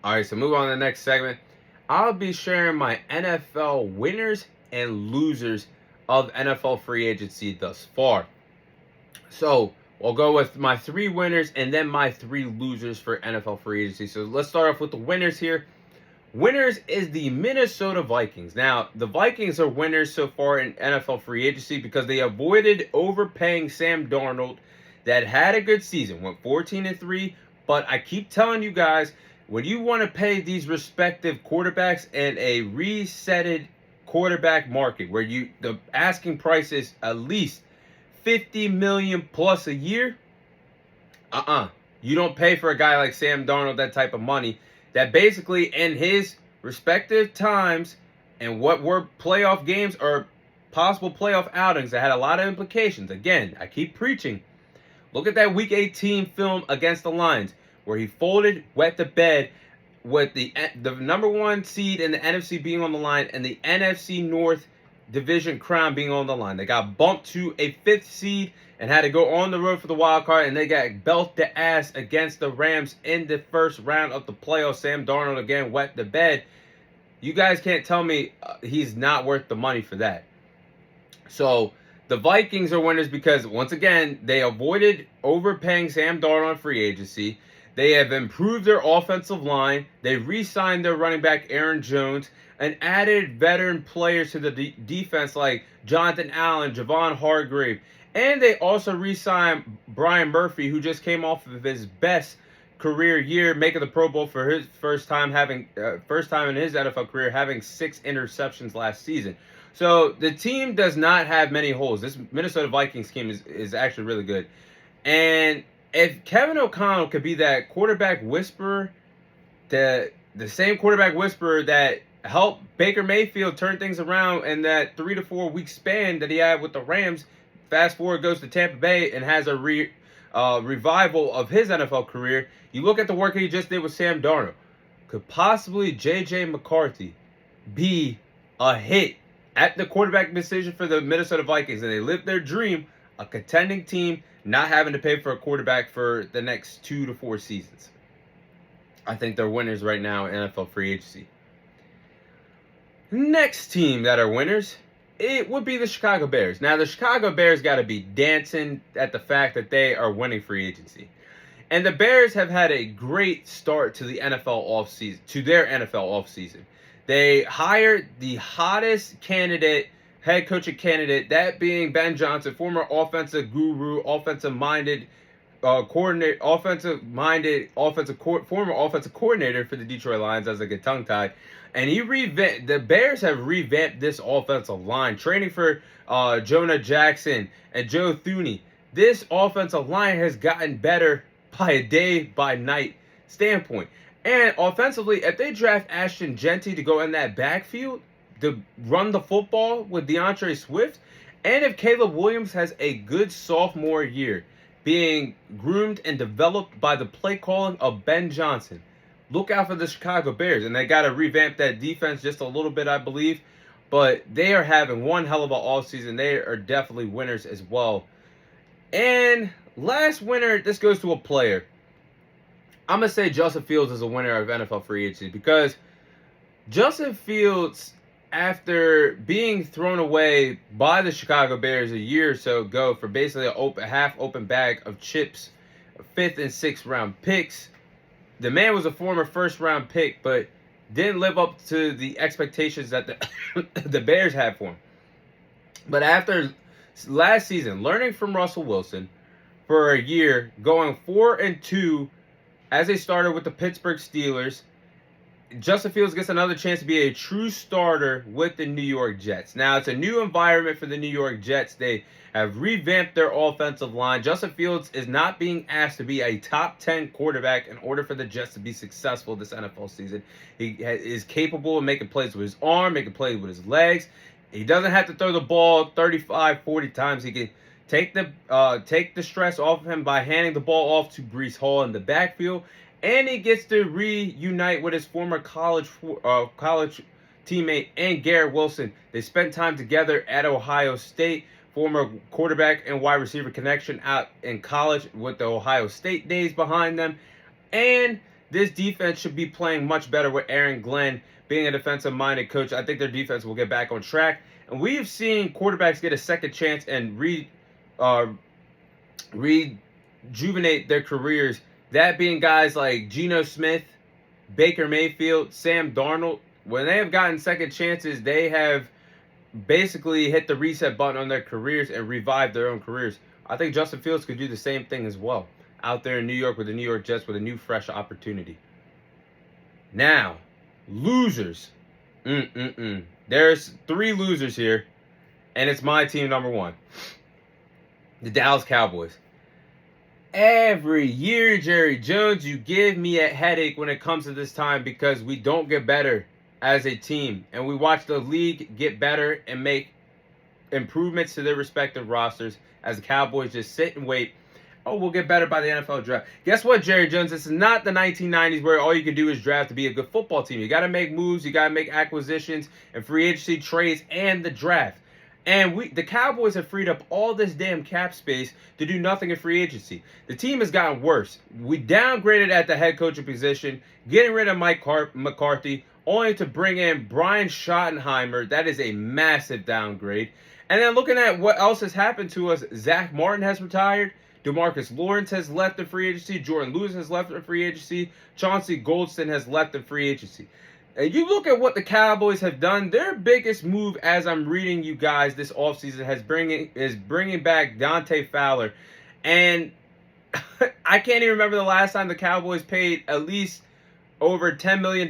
All right, so move on to the next segment. I'll be sharing my NFL winners and losers of NFL free agency thus far. So we'll go with my three winners and then my three losers for NFL free agency. So let's start off with the winners here. Winners is the Minnesota Vikings. Now, the Vikings are winners so far in NFL free agency because they avoided overpaying Sam Darnold that had a good season, went 14-3, but I keep telling you guys, when you want to pay these respective quarterbacks in a resetted quarterback market where the asking price is at least 50 million plus a year, you don't pay for a guy like Sam Darnold that type of money that basically in his respective times and what were playoff games or possible playoff outings that had a lot of implications. Again, I keep preaching. Look at that Week 18 film against the Lions where he folded, wet the bed with the number one seed in the NFC being on the line and the NFC North division crown being on the line. They got bumped to a fifth seed and had to go on the road for the wild card, and they got belt the ass against the Rams in the first round of the playoffs. Sam Darnold again wet the bed. You guys can't tell me he's not worth the money for that. So the Vikings are winners because, once again, they avoided overpaying Sam Darnold on free agency. They have improved their offensive line. They re-signed their running back Aaron Jones and added veteran players to the defense like Jonathan Allen, Javon Hargrave. And they also re-signed Brian Murphy, who just came off of his best career year, making the Pro Bowl for his first time in his NFL career, having 6 interceptions last season. So the team does not have many holes. This Minnesota Vikings team is actually really good. And if Kevin O'Connell could be that quarterback whisperer, the same quarterback whisperer that helped Baker Mayfield turn things around in that 3 to 4 week span that he had with the Rams, fast forward goes to Tampa Bay and has a revival of his NFL career. You look at the work he just did with Sam Darnold. Could possibly J.J. McCarthy be a hit at the quarterback decision for the Minnesota Vikings? And they lived their dream, a contending team, not having to pay for a quarterback for the next 2 to 4 seasons. I think they're winners right now in NFL free agency. Next team that are winners, it would be the Chicago Bears. Now, the Chicago Bears got to be dancing at the fact that they are winning free agency. And the Bears have had a great start to the NFL offseason, to their NFL offseason. They hired the hottest head coaching candidate, that being Ben Johnson, former offensive guru, offensive-minded former offensive coordinator for the Detroit Lions, as I get tongue-tied. And the Bears have revamped this offensive line, training for Jonah Jackson and Joe Thuney. This offensive line has gotten better by a day-by-night standpoint. And offensively, if they draft Ashton Jeanty to go in that backfield to run the football with DeAndre Swift, and if Caleb Williams has a good sophomore year being groomed and developed by the play calling of Ben Johnson, look out for the Chicago Bears. And they got to revamp that defense just a little bit, I believe. But they are having one hell of an offseason. They are definitely winners as well. And last winner, this goes to a player. I'm going to say Justin Fields is a winner of NFL free agency because Justin Fields, after being thrown away by the Chicago Bears a year or so ago for basically a half-open bag of chips, 5th and 6th round picks, the man was a former first-round pick, but didn't live up to the expectations that the Bears had for him. But after last season, learning from Russell Wilson for a year, going 4-2 as a starter with the Pittsburgh Steelers, Justin Fields gets another chance to be a true starter with the New York Jets. Now, it's a new environment for the New York Jets. They have revamped their offensive line. Justin Fields is not being asked to be a top 10 quarterback in order for the Jets to be successful this NFL season. He is capable of making plays with his arm, making plays with his legs. He doesn't have to throw the ball 35, 40 times. He can take the stress off of him by handing the ball off to Breece Hall in the backfield. And he gets to reunite with his former college teammate and Garrett Wilson. They spent time together at Ohio State, former quarterback and wide receiver connection out in college with the Ohio State days behind them. And this defense should be playing much better with Aaron Glenn being a defensive-minded coach. I think their defense will get back on track. And we have seen quarterbacks get a second chance and rejuvenate their careers. That being guys like Geno Smith, Baker Mayfield, Sam Darnold. When they have gotten second chances, they have basically hit the reset button on their careers and revived their own careers. I think Justin Fields could do the same thing as well out there in New York with the New York Jets with a new, fresh opportunity. Now, losers. There's 3 losers here, and it's my team number 1. The Dallas Cowboys. Every year, Jerry Jones, you give me a headache when it comes to this time because we don't get better as a team. And we watch the league get better and make improvements to their respective rosters as the Cowboys just sit and wait. Oh, we'll get better by the NFL draft. Guess what, Jerry Jones? This is not the 1990s where all you can do is draft to be a good football team. You got to make moves. You got to make acquisitions and free agency trades and the draft. And the Cowboys have freed up all this damn cap space to do nothing in free agency. The team has gotten worse. We downgraded at the head coaching position, getting rid of Mike McCarthy, only to bring in Brian Schottenheimer. That is a massive downgrade. And then looking at what else has happened to us, Zach Martin has retired. DeMarcus Lawrence has left the free agency. Jordan Lewis has left the free agency. Chauncey Goldston has left the free agency. And you look at what the Cowboys have done, their biggest move, as I'm reading you guys this offseason, is bringing back Dante Fowler. And I can't even remember the last time the Cowboys paid at least over $10 million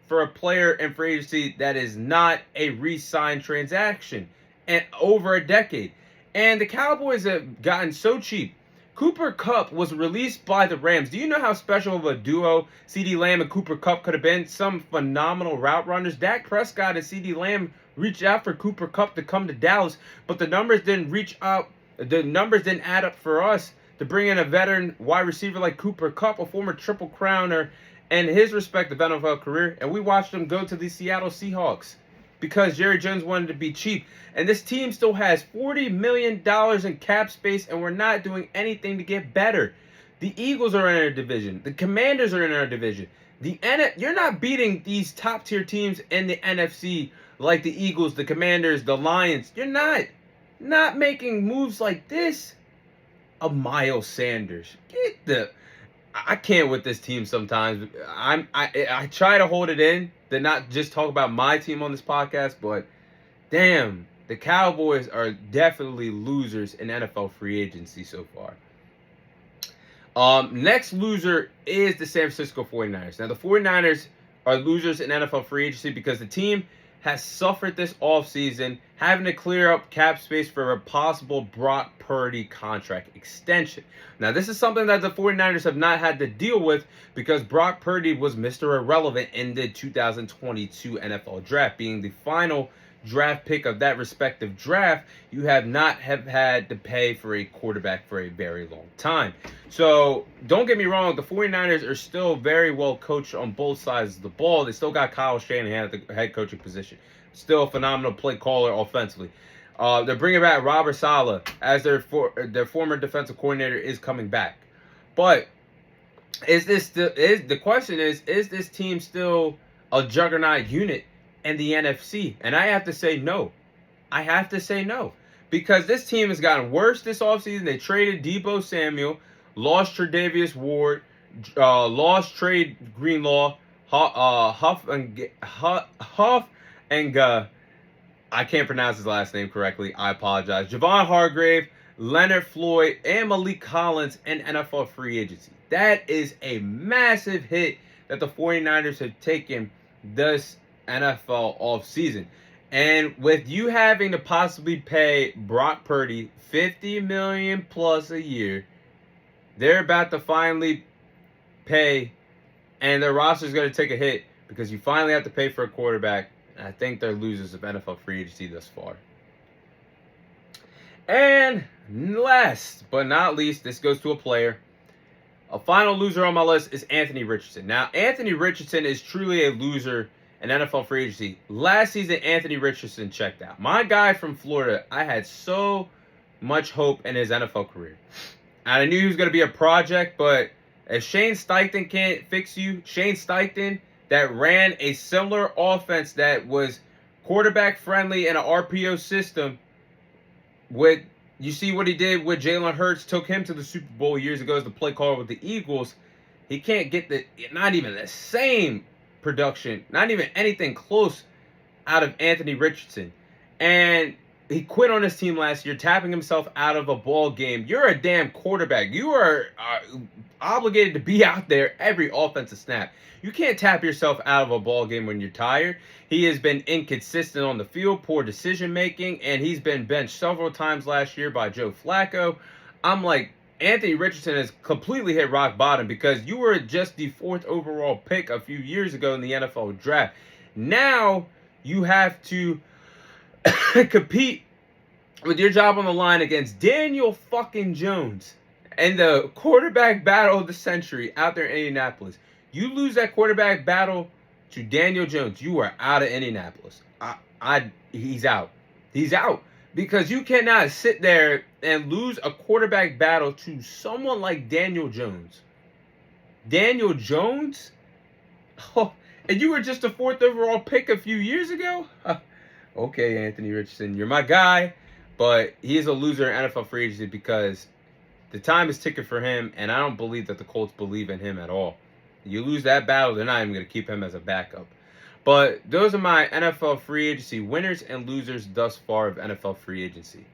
for a player in free agency that is not a re-signed transaction in over a decade. And the Cowboys have gotten so cheap. Cooper Kupp was released by the Rams. Do you know how special of a duo CeeDee Lamb and Cooper Kupp could have been? Some phenomenal route runners. Dak Prescott and CeeDee Lamb reached out for Cooper Kupp to come to Dallas, but the numbers didn't reach out. The numbers didn't add up for us to bring in a veteran wide receiver like Cooper Kupp, a former Triple Crowner, and his respective NFL career. And we watched him go to the Seattle Seahawks because Jerry Jones wanted to be cheap. And this team still has $40 million in cap space, and we're not doing anything to get better. The Eagles are in our division. The Commanders are in our division. You're not beating these top-tier teams in the NFC like the Eagles, the Commanders, the Lions. You're not making moves like this. A Miles Sanders. I can't with this team sometimes. I try to hold it in to not just talk about my team on this podcast, but damn, the Cowboys are definitely losers in NFL free agency so far. Next loser is the San Francisco 49ers. Now, the 49ers are losers in NFL free agency because the team has suffered this offseason, having to clear up cap space for a possible Brock Purdy contract extension. Now, this is something that the 49ers have not had to deal with because Brock Purdy was Mr. Irrelevant in the 2022 NFL Draft, being the final draft pick of that respective draft. You have not had to pay for a quarterback for a very long time. So don't get me wrong, the 49ers are still very well coached on both sides of the ball. They still got Kyle Shanahan at the head coaching position. Still a phenomenal play caller offensively. They're bringing back Robert Saleh as their former defensive coordinator is coming back. But the question is this team still a juggernaut unit in the NFC? And I have to say no. Because this team has gotten worse this offseason. They traded Deebo Samuel, lost Tre'Davious Ward, lost Trey Greenlaw, Huff and I can't pronounce his last name correctly. I apologize. Javon Hargrave, Leonard Floyd, and Malik Collins in NFL free agency. That is a massive hit that the 49ers have taken this NFL offseason. And with you having to possibly pay Brock Purdy $50 million plus a year, they're about to finally pay, and their roster is going to take a hit because you finally have to pay for a quarterback. And I think they're losers of NFL free agency thus far. And last but not least, this goes to a player. A final loser on my list is Anthony Richardson. Now, Anthony Richardson is truly a loser in NFL free agency. Last season, Anthony Richardson checked out. My guy from Florida, I had so much hope in his NFL career. And I knew he was going to be a project, but If Shane Steichen can't fix you, Shane Steichen that ran a similar offense that was quarterback friendly in an RPO system with, you see what he did with Jalen Hurts, took him to the Super Bowl years ago as the play caller with the Eagles. He can't get not even the same production, not even anything close out of Anthony Richardson. And he quit on his team last year, tapping himself out of a ball game. You're a damn quarterback. You are obligated to be out there every offensive snap. You can't tap yourself out of a ball game when you're tired. He has been inconsistent on the field, poor decision making, and he's been benched several times last year by Joe Flacco. I'm like, Anthony Richardson has completely hit rock bottom because you were just the 4th overall pick a few years ago in the NFL draft. Now you have to compete with your job on the line against Daniel fucking Jones and the quarterback battle of the century out there in Indianapolis. You lose that quarterback battle to Daniel Jones, you are out of Indianapolis. He's out. He's out. Because you cannot sit there and lose a quarterback battle to someone like Daniel Jones. Daniel Jones? Oh, and you were just a 4th overall pick a few years ago? Okay, Anthony Richardson, you're my guy. But he is a loser in NFL free agency because the time is ticking for him, and I don't believe that the Colts believe in him at all. You lose that battle, they're not even going to keep him as a backup. But those are my NFL free agency winners and losers thus far of NFL free agency.